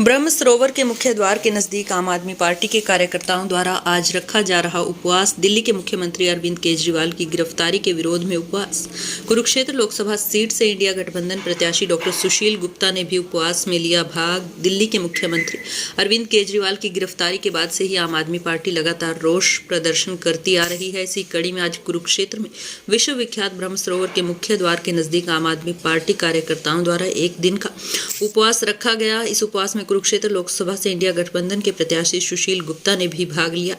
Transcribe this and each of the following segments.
ब्रह्म सरोवर के मुख्य द्वार के नजदीक आम आदमी पार्टी के कार्यकर्ताओं द्वारा आज रखा जा रहा उपवास। दिल्ली के मुख्यमंत्री अरविंद केजरीवाल की गिरफ्तारी के विरोध में उपवास। कुरुक्षेत्र लोकसभा सीट से इंडिया गठबंधन प्रत्याशी डॉक्टर सुशील गुप्ता ने भी उपवास में लिया भाग। दिल्ली के मुख्यमंत्री अरविंद केजरीवाल की गिरफ्तारी के बाद से ही आम आदमी पार्टी लगातार रोष प्रदर्शन करती आ रही है। इसी कड़ी में आज कुरुक्षेत्र में विश्वविख्यात ब्रह्म सरोवर के मुख्य द्वार के नजदीक आम आदमी पार्टी कार्यकर्ताओं द्वारा एक दिन का उपवास रखा गया। इस उपवास में कुरुक्षेत्र लोकसभा से इंडिया गठबंधन के प्रत्याशी सुशील गुप्ता ने भी भाग लिया।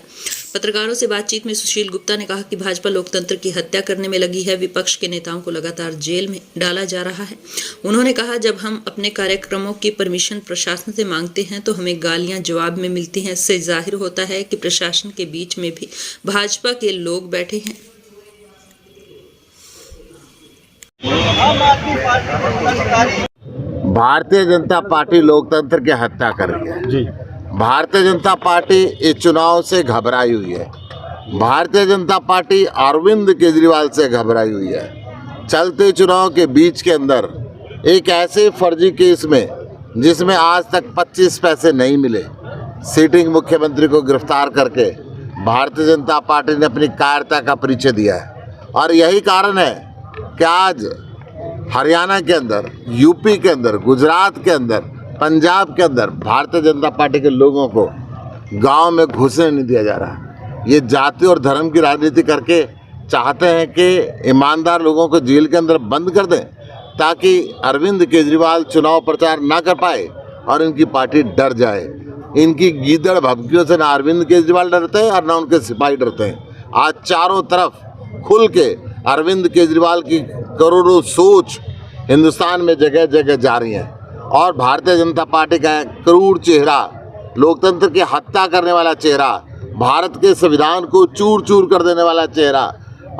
पत्रकारों से बातचीत में सुशील गुप्ता ने कहा कि भाजपा लोकतंत्र की हत्या करने में लगी है। विपक्ष के नेताओं को लगातार जेल में डाला जा रहा है। उन्होंने कहा, जब हम अपने कार्यक्रमों की परमिशन प्रशासन से मांगते हैं तो हमें गालियां जवाब में मिलती हैं। इससे जाहिर होता है कि प्रशासन के बीच में भी भाजपा के लोग बैठे हैं। भारतीय जनता पार्टी लोकतंत्र की हत्या कर रही है जी। भारतीय जनता पार्टी इस चुनाव से घबराई हुई है। भारतीय जनता पार्टी अरविंद केजरीवाल से घबराई हुई है। चलते चुनाव के बीच के अंदर एक ऐसे फर्जी केस में जिसमें आज तक 25 पैसे नहीं मिले, सिटिंग मुख्यमंत्री को गिरफ्तार करके भारतीय जनता पार्टी ने अपनी कायरता का परिचय दिया है। और यही कारण है कि आज हरियाणा के अंदर, यूपी के अंदर, गुजरात के अंदर, पंजाब के अंदर भारतीय जनता पार्टी के लोगों को गांव में घुसने नहीं दिया जा रहा। ये जाति और धर्म की राजनीति करके चाहते हैं कि ईमानदार लोगों को जेल के अंदर बंद कर दें ताकि अरविंद केजरीवाल चुनाव प्रचार ना कर पाए और इनकी पार्टी डर जाए। इनकी गीदड़ भभकियों से ना अरविंद केजरीवाल डरते हैं और ना उनके सिपाही डरते हैं। आज चारों तरफ खुल के अरविंद केजरीवाल की करोड़ों सोच हिंदुस्तान में जगह जगह जा रही है और भारतीय जनता पार्टी का क्रूर चेहरा, लोकतंत्र की हत्या करने वाला चेहरा, भारत के संविधान को चूर चूर कर देने वाला चेहरा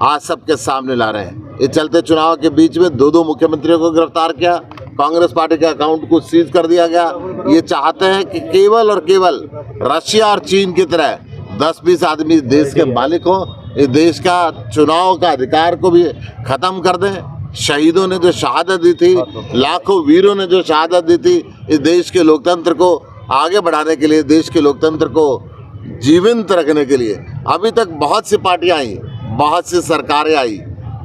आज सबके सामने ला रहे हैं। इस चलते चुनाव के बीच में दो मुख्यमंत्रियों को गिरफ्तार किया, कांग्रेस पार्टी के अकाउंट को सीज कर दिया गया। ये चाहते हैं कि केवल और केवल रशिया और चीन की तरह 10-20 आदमी देश के मालिक हों। इस देश का चुनाव का अधिकार को भी खत्म कर दें। शहीदों ने जो शहादत दी थी, लाखों वीरों ने जो शहादत दी थी, इस देश के लोकतंत्र को आगे बढ़ाने के लिए, देश के लोकतंत्र को जीवंत रखने के लिए अभी तक बहुत सी पार्टियां आई, बहुत सी सरकारें आई,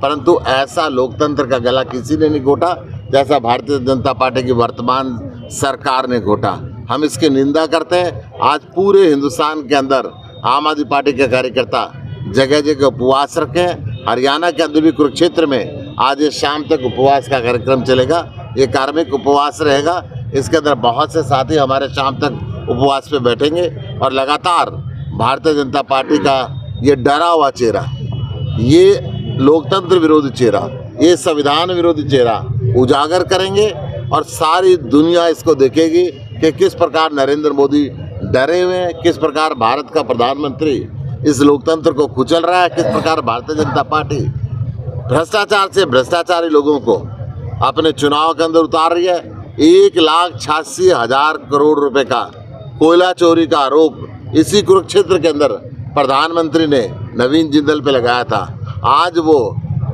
परंतु ऐसा लोकतंत्र का गला किसी ने नहीं घोटा जैसा भारतीय जनता पार्टी की वर्तमान सरकार ने घोटा। हम इसकी निंदा करते हैं। आज पूरे हिंदुस्तान के अंदर आम आदमी पार्टी के कार्यकर्ता जगह जगह उपवास रखें। हरियाणा के अंदर भी कुरुक्षेत्र में आज शाम तक उपवास का कार्यक्रम चलेगा। ये कार्मिक उपवास रहेगा। इसके अंदर बहुत से साथी हमारे शाम तक उपवास पे बैठेंगे और लगातार भारतीय जनता पार्टी का ये डरा हुआ चेहरा, ये लोकतंत्र विरोधी चेहरा, ये संविधान विरोधी चेहरा उजागर करेंगे और सारी दुनिया इसको देखेगी कि किस प्रकार नरेंद्र मोदी डरे हुए हैं, किस प्रकार भारत का प्रधानमंत्री इस लोकतंत्र को कुचल रहा है, किस प्रकार भारतीय जनता पार्टी भ्रष्टाचार से भ्रष्टाचारी लोगों को अपने चुनाव के अंदर उतार रही है। 1,86,000 करोड़ रुपए का कोयला चोरी का आरोप इसी कुरुक्षेत्र के अंदर प्रधानमंत्री ने नवीन जिंदल पे लगाया था। आज वो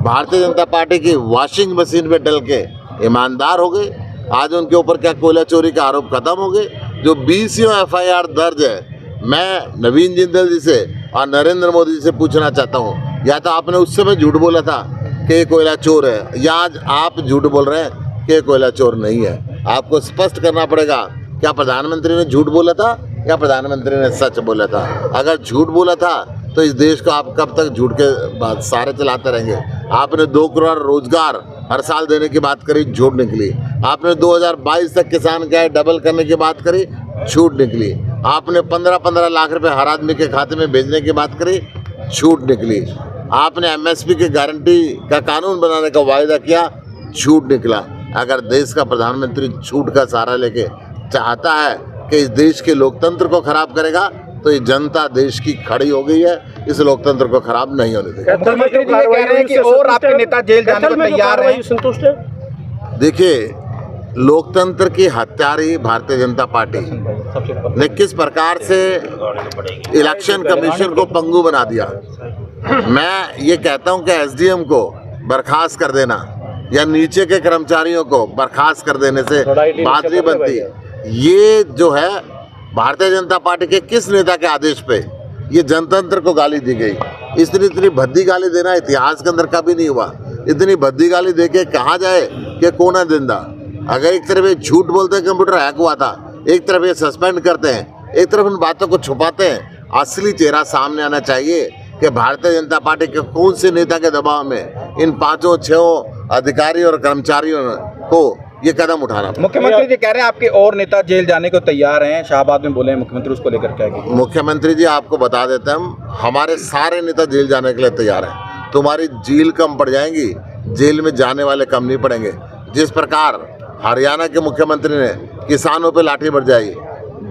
भारतीय जनता पार्टी की वॉशिंग मशीन में डल के ईमानदार हो गए। आज उनके ऊपर क्या कोयला चोरी का आरोप खत्म हो गए। जो 20 FIR दर्ज है, मैं नवीन जिंदल जी से और नरेंद्र मोदी जी से पूछना चाहता हूँ, या तो आपने उस समय झूठ बोला था कि ये कोयला चोर है, या आज आप झूठ बोल रहे हैं कि ये कोयला चोर नहीं है। आपको स्पष्ट करना पड़ेगा, क्या प्रधानमंत्री ने झूठ बोला था या प्रधानमंत्री ने सच बोला था। अगर झूठ बोला था तो इस देश को आप कब तक झूठ के सारे चलाते रहेंगे। आपने 2 करोड़ रोजगार हर साल देने की बात करी, झूठ निकली। आपने 2022 तक किसान का डबल करने की बात करी, झूठ निकली। आपने 15-15 लाख रुपए हर आदमी के खाते में भेजने की बात करी, झूठ निकली। आपने MSP की गारंटी का कानून बनाने का वायदा किया, झूठ निकला। अगर देश का प्रधानमंत्री झूठ का सहारा लेके चाहता है कि इस देश के लोकतंत्र को खराब करेगा तो ये जनता देश की खड़ी हो गई है। इस लोकतंत्र को खराब नहीं होने देगा। मुख्यमंत्री जी कह रहे हैं कि और आपके नेता जेल जाने को तैयार हैं। संतुष्ट है? देखिए, लोकतंत्र की हत्यारी भारतीय जनता पार्टी ने किस प्रकार से इलेक्शन कमीशन को पंगु बना दिया। मैं ये कहता हूं कि SDM को बर्खास्त कर देना या नीचे के कर्मचारियों को बर्खास्त कर देने से बात नहीं बनती। ये जो है भारतीय जनता पार्टी के किस नेता के आदेश पे ये जनतंत्र को गाली दी गई? इतनी भद्दी गाली देना इतिहास के अंदर कभी नहीं हुआ। इतनी भद्दी गाली दे के कहा जाए कि कौन है जिंदा? अगर एक तरफ ये झूठ बोलते हैं कंप्यूटर हैक हुआ था, एक तरफ ये सस्पेंड करते हैं, एक तरफ इन बातों को छुपाते हैं, असली चेहरा सामने आना चाहिए कि भारतीय जनता पार्टी के कौन से नेता के दबाव में इन 5-6 अधिकारी और कर्मचारियों को ये कदम उठाना पड़ा। मुख्यमंत्री जी कह रहे हैं आपके और नेता जेल जाने को तैयार हैं, शाहबाद में बोले हैं मुख्यमंत्री, उसको लेकर क्या कहेंगे? मुख्यमंत्री जी आपको बता देते हैं, हमारे सारे नेता जेल जाने के लिए तैयार हैं। तुम्हारी जेल कम पड़ जाएंगी, जेल में जाने वाले कम नहीं पड़ेंगे। जिस प्रकार हरियाणा के मुख्यमंत्री ने किसानों पे लाठी बरसाई,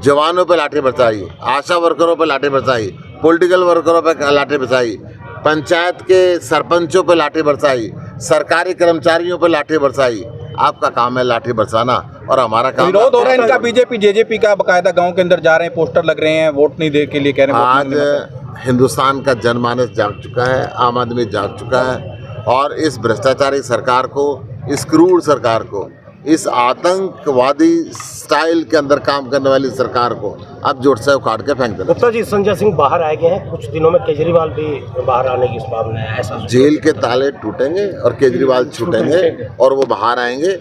जवानों पे लाठी बरसाई, आशा वर्करों पे लाठी बरसाई, पॉलिटिकल वर्करों पे लाठी बरसाई, पंचायत के सरपंचों पे लाठी बरसाई, सरकारी कर्मचारियों पे लाठी बरसाई, आपका काम है लाठी बरसाना और हमारा काम विरोध हो रहा है इनका बीजेपी जेजेपी का, बकायदा गांव के अंदर जा रहे हैं, पोस्टर लग रहे हैं, वोट नहीं दे के लिए कह रहे हैं। आज हिंदुस्तान का जनमानस जाग चुका है, आम आदमी जाग चुका है और इस भ्रष्टाचारी सरकार को, इस क्रूर सरकार को, इस आतंकवादी स्टाइल के अंदर काम करने वाली सरकार को अब जोर से उखाड़ के फेंक देना। गुप्ता जी, संजय सिंह बाहर आए गए हैं, कुछ दिनों में केजरीवाल भी बाहर आने की संभावना है, ऐसा? जेल के ताले टूटेंगे और केजरीवाल छूटेंगे और वो बाहर आएंगे।